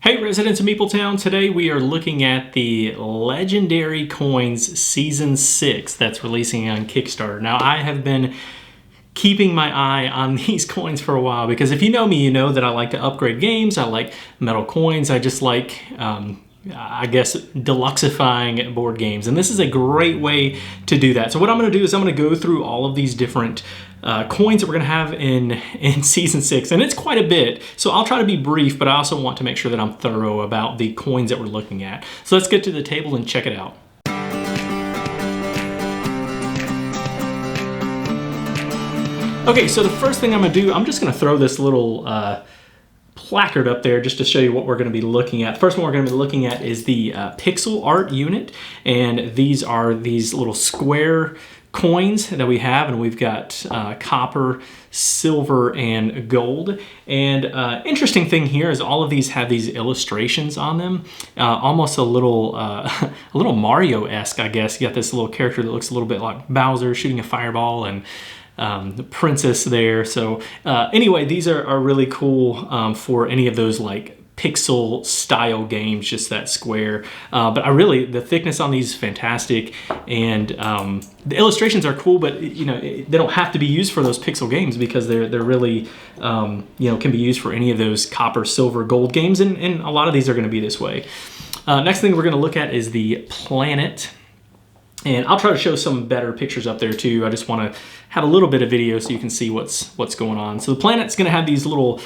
Hey residents of Meepletown, today we are looking at the Legendary Coins Season 6 that's releasing on Kickstarter. Now I have been keeping my eye on these coins for a while because if you know me, you know that I like to upgrade games, I like metal coins, I just like, I guess, deluxifying board games. And this is a great way to do that. So what I'm going to do is I'm going to go through all of these different coins that we're going to have in Season 6. And it's quite a bit. So I'll try to be brief, but I also want to make sure that I'm thorough about the coins that we're looking at. So let's get to the table and check it out. Okay, so the first thing I'm going to do, I'm just going to throw this little placard up there just to show you what we're going to be looking at. The first one we're going to be looking at is the pixel art unit, and these are these little square coins that we have, and we've got copper, silver, and gold. And interesting thing here is all of these have these illustrations on them, almost a little Mario-esque, I guess. You got this little character that looks a little bit like Bowser shooting a fireball, and the princess there. So anyway, these are really cool for any of those like pixel style games, just that square. But the thickness on these is fantastic, and the illustrations are cool, but you know, they don't have to be used for those pixel games because they're really can be used for any of those copper, silver, gold games, and a lot of these are going to be this way. Next thing we're going to look at is the planet. And I'll try to show some better pictures up there too. I just want to have a little bit of video so you can see what's going on. So the planet's going to have these little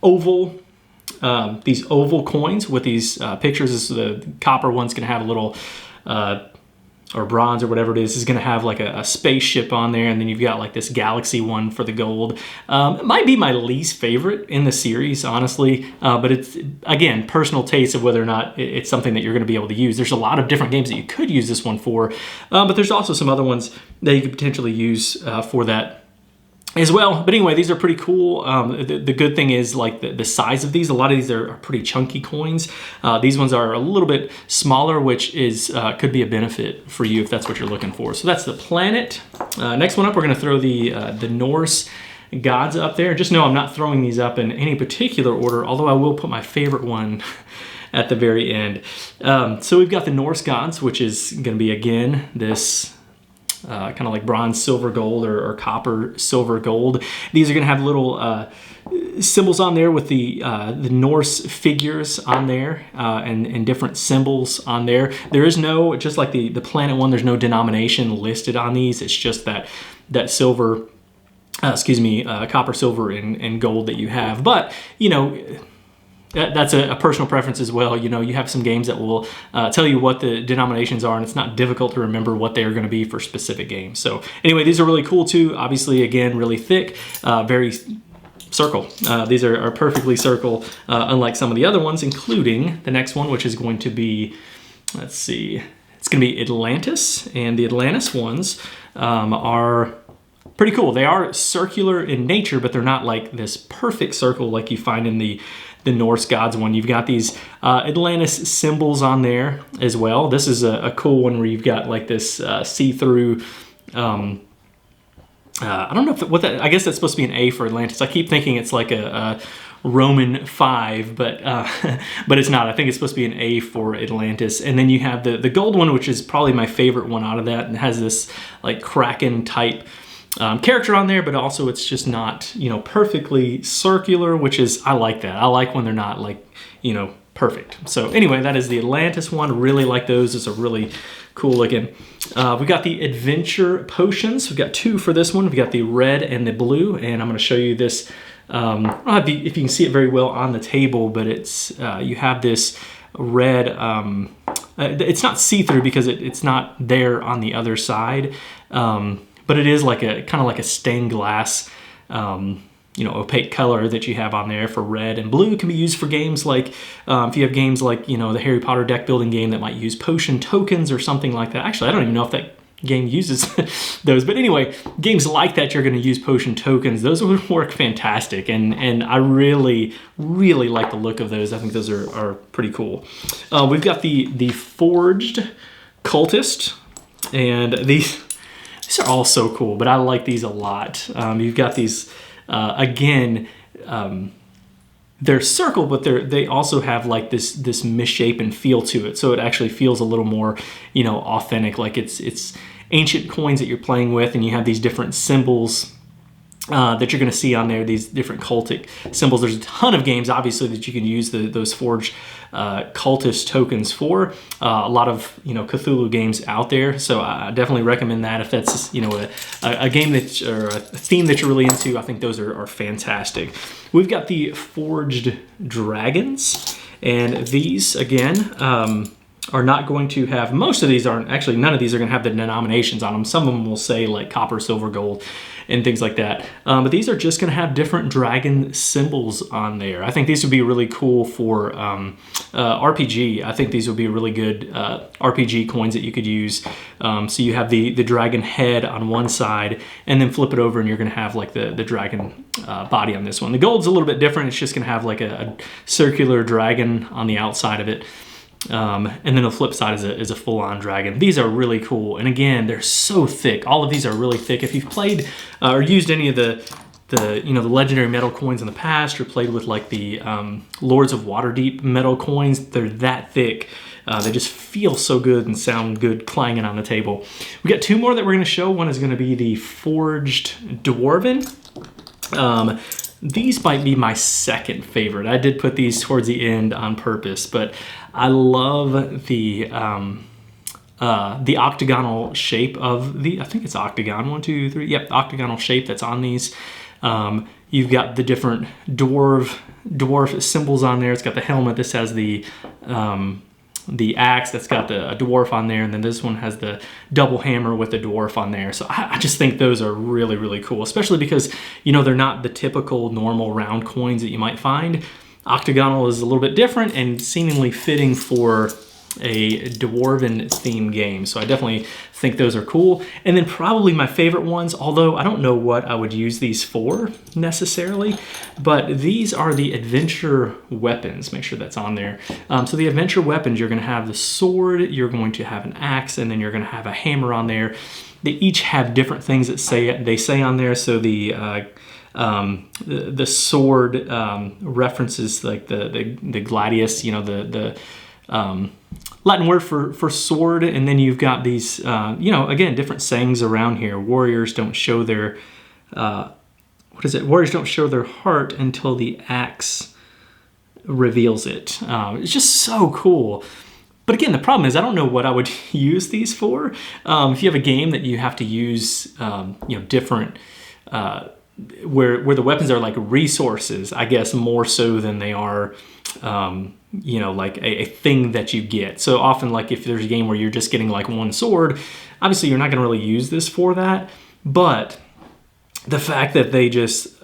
oval coins with these pictures. The copper one's going to have a little, or bronze or whatever it is going to have like a spaceship on there, and then you've got like this galaxy one for the gold. It might be my least favorite in the series, honestly, but it's, again, personal taste of whether or not it's something that you're going to be able to use. There's a lot of different games that you could use this one for, but there's also some other ones that you could potentially use for that as well. But anyway, these are pretty cool. The good thing is like the size of these. A lot of these are pretty chunky coins. These ones are a little bit smaller, which is could be a benefit for you if that's what you're looking for. So that's the planet. Next one up, we're going to throw the Norse Gods up there. Just know I'm not throwing these up in any particular order, although I will put my favorite one at the very end. So we've got the Norse Gods, which is going to be, again, this kind of like bronze, silver, gold, or copper, silver, gold. These are going to have little symbols on there with the Norse figures on there, and different symbols on there. There is no, just like the planet one, there's no denomination listed on these. It's just that silver, copper, silver, and gold that you have. But, you know, that's a personal preference as well. You know, you have some games that will tell you what the denominations are, and it's not difficult to remember what they are going to be for specific games. So anyway, these are really cool too. Obviously, again, really thick, very circle. These are perfectly circle, unlike some of the other ones, including the next one, which is going to be, let's see, it's going to be Atlantis. And the Atlantis ones are pretty cool. They are circular in nature, but they're not like this perfect circle like you find in the Norse Gods one. You've got these Atlantis symbols on there as well. This is a cool one where you've got like this see-through, I don't know what that, I guess that's supposed to be an A for Atlantis. I keep thinking it's like a Roman 5, but but it's not. I think it's supposed to be an A for Atlantis. And then you have the gold one, which is probably my favorite one out of that, and has this like Kraken type character on there, but also it's just not, you know, perfectly circular, which is, I like that. I like when they're not like, you know, perfect. So anyway, that is the Atlantis one. Really like those. It's a really cool looking. We got the adventure potions. We've got two for this one. We've got the red and the blue, and I'm going to show you this. I don't know if you can see it very well on the table, but it's you have this red, it's not see-through because it's not there on the other side. But it is like a kind of like a stained glass, opaque color that you have on there for red. And blue can be used for games like, if you have games like, you know, the Harry Potter deck building game that might use potion tokens or something like that. Actually, I don't even know if that game uses those. But anyway, games like that, you're going to use potion tokens. Those would work fantastic. And I really, really like the look of those. I think those are pretty cool. We've got the forged cultist, and these are all so cool, but I like these a lot. You've got these, again, they're circle, but they also have like this misshapen feel to it. So it actually feels a little more, authentic, like it's ancient coins that you're playing with, and you have these different symbols that you're going to see on there, these different cultic symbols. There's a ton of games, obviously, that you can use those forged cultist tokens for. A lot of Cthulhu games out there, so I definitely recommend that if that's a game that or a theme that you're really into. I think those are fantastic. We've got the forged dragons, and these again are not going to have, most of these aren't, actually none of these are going to have the denominations on them. Some of them will say like copper, silver, gold, and things like that. But these are just going to have different dragon symbols on there. I think these would be really cool for RPG. I think these would be really good RPG coins that you could use. So you have the dragon head on one side, and then flip it over and you're going to have like the dragon body on this one. The gold's a little bit different. It's just going to have like a circular dragon on the outside of it. And then the flip side is a full-on dragon. These are really cool, and again, they're so thick. All of these are really thick. If you've played or used any of the legendary metal coins in the past, or played with like the Lords of Waterdeep metal coins, they're that thick. They just feel so good and sound good clanging on the table. We got two more that we're going to show. One is going to be the forged Dwarven. These might be my second favorite. I did put these towards the end on purpose, but I love the octagonal shape of I think it's octagon, 1, 2, 3. Yep, octagonal shape that's on these. You've got the different dwarf symbols on there. It's got the helmet. This has the axe that's got a dwarf on there, and then this one has the double hammer with the dwarf on there. So I just think those are really, really cool, especially because they're not the typical normal round coins that you might find. Octagonal is a little bit different and seemingly fitting for a Dwarven themed game. So I definitely think those are cool. And then probably my favorite ones, although I don't know what I would use these for necessarily, but these are the adventure weapons. Make sure that's on there. So the adventure weapons, you're going to have the sword, you're going to have an axe, and then you're going to have a hammer on there. They each have different things that they say on there. So the sword references like the gladius, the Latin word for sword, and then you've got these, again, different sayings around here. Warriors don't show their, Warriors don't show their heart until the axe reveals it. It's just so cool. But again, the problem is I don't know what I would use these for. If you have a game that you have to use, different, where the weapons are like resources, I guess, more so than they are, like a thing that you get. So often, like if there's a game where you're just getting like one sword, obviously you're not going to really use this for that. But the fact that they just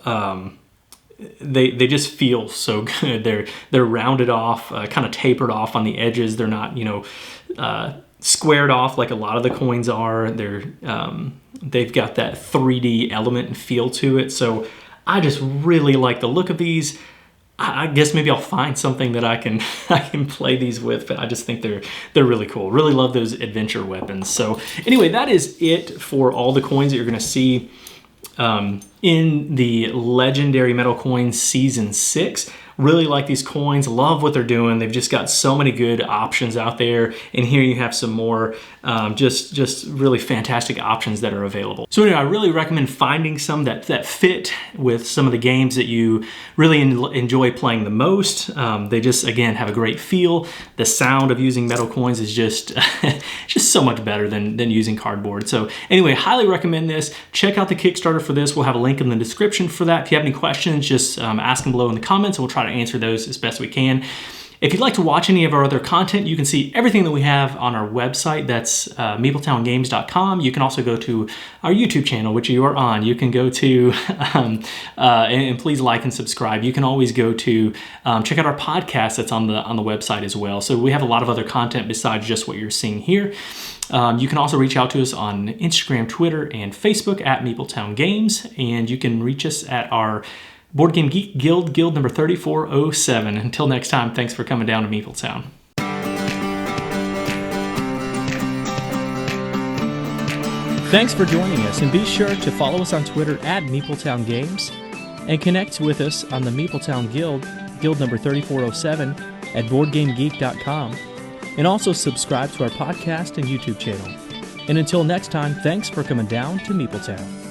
they just feel so good. They're rounded off, kind of tapered off on the edges. They're not squared off like a lot of the coins are. They've got that 3D element and feel to it. So I just really like the look of these. I guess maybe I'll find something that I can play these with, but I just think they're really cool. Really love those adventure weapons. So anyway, that is it for all the coins that you're going to see in the Legendary Metal Coins Season 6. Really like these coins, love what they're doing. They've just got so many good options out there. And here you have some more just really fantastic options that are available. So anyway, I really recommend finding some that fit with some of the games that you really enjoy playing the most. They just, again, have a great feel. The sound of using metal coins is just so much better than using cardboard. So anyway, highly recommend this. Check out the Kickstarter for this. We'll have a link in the description for that. If you have any questions, just ask them below in the comments, and we'll try to answer those as best we can. If you'd like to watch any of our other content, you can see everything that we have on our website. That's meepletowngames.com. You can also go to our YouTube channel, which you are on. You can go to, and please like and subscribe. You can always go to check out our podcast that's on the website as well. So we have a lot of other content besides just what you're seeing here. You can also reach out to us on Instagram, Twitter, and Facebook at Meepletown Games, and you can reach us at our Board Game Geek Guild number 3407. Until next time, thanks for coming down to Meepletown. Thanks for joining us, and be sure to follow us on Twitter at Meepletown Games and connect with us on the Meepletown Guild guild number 3407 at BoardGameGeek.com, and also subscribe to our podcast and YouTube channel. And until next time, thanks for coming down to Meepletown.